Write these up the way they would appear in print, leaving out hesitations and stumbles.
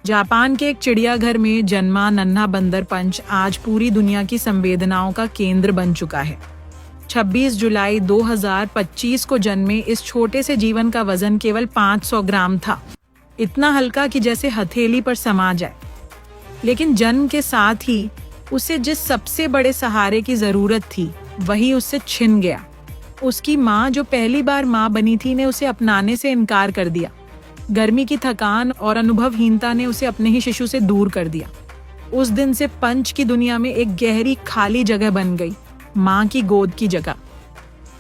Japan के एक चिड़ियाघर में जन्मा नन्हा बंदर पंच आज पूरी दुनिया की संवेदनाओं का केंद्र बन चुका है। 26 जुलाई 2025 को जन्मे इस छोटे से जीवन का वजन केवल 500 ग्राम था, इतना हल्का कि जैसे हथेली पर समा जाए। लेकिन जन्म के साथ ही उसे जिस सबसे बड़े सहारे की जरूरत थी वही उससे छिन गया। उसकी माँ, जो पहली बार माँ बनी थी, ने उसे अपनाने से इनकार कर दिया। गर्मी की थकान और अनुभवहीनता ने उसे अपने ही शिशु से दूर कर दिया। उस दिन से पंच की दुनिया में एक गहरी खाली जगह बन गई, माँ की गोद की जगह।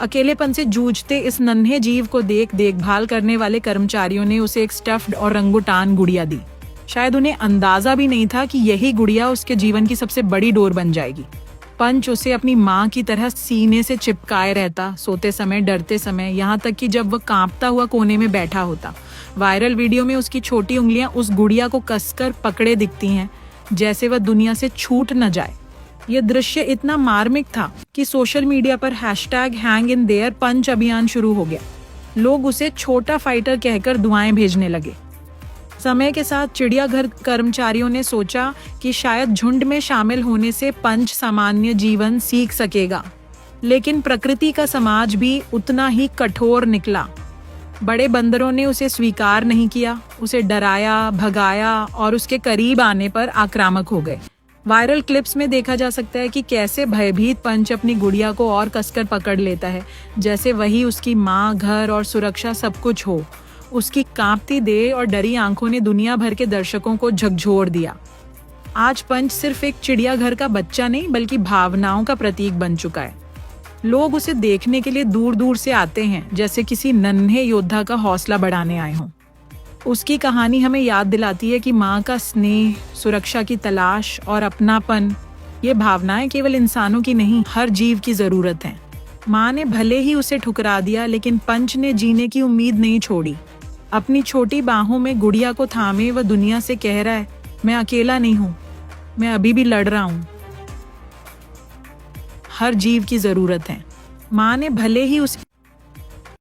अकेलेपन से जूझते इस नन्हे जीव को देखभाल करने वाले कर्मचारियों ने उसे एक स्टफ्ड और रंगूटान गुड़िया दी। शायद उन्हें अंदाजा भी नहीं था कि यही गुड़िया उसके जीवन की सबसे बड़ी डोर बन जाएगी। पंच उसे अपनी माँ की तरह सीने से चिपकाए रहता, सोते समय, डरते समय, यहाँ तक कि जब वह कांपता हुआ कोने में बैठा होता। वायरल वीडियो में उसकी छोटी उंगलियां उस गुड़िया को कसकर पकड़े दिखती हैं, जैसे वह दुनिया से छूट न जाए। यह दृश्य इतना मार्मिक था कि सोशल मीडिया पर #HangInThere अभियान शुरू हो गया। लोग उसे छोटा फाइटर कहकर दुआएं भेजने लगे। समय के साथ चिड़ियाघर कर्मचारियों ने सोचा कि शायद झुंड में शामिल होने से पंच सामान्य जीवन सीख सकेगा, लेकिन प्रकृति का समाज भी उतना ही कठोर निकला। बड़े बंदरों ने उसे स्वीकार नहीं किया, उसे डराया, भगाया और उसके करीब आने पर आक्रामक हो गए। वायरल क्लिप्स में देखा जा सकता है कि कैसे भयभीत पंच अपनी गुड़िया को और कसकर पकड़ लेता है, जैसे वही उसकी माँ, घर और सुरक्षा सब कुछ हो। उसकी कांपती देह और डरी आंखों ने दुनिया भर के दर्शकों को झकझोर दिया। आज पंच सिर्फ एक चिड़ियाघर का बच्चा नहीं, बल्कि भावनाओं का प्रतीक बन चुका है। लोग उसे देखने के लिए दूर दूर से आते हैं, जैसे किसी नन्हे योद्धा का हौसला बढ़ाने आए हों। उसकी कहानी हमें याद दिलाती है कि माँ का स्नेह, सुरक्षा की तलाश और अपनापन, ये भावनाएं केवल इंसानों की नहीं, हर जीव की जरूरत हैं। माँ ने भले ही उसे ठुकरा दिया, लेकिन पंच ने जीने की उम्मीद नहीं छोड़ी। अपनी छोटी बाहों में गुड़िया को थामे वह दुनिया से कह रहा है, मैं अकेला नहीं हूँ, मैं अभी भी लड़ रहा हूँ। हर जीव की जरूरत है। माँ ने भले ही उसे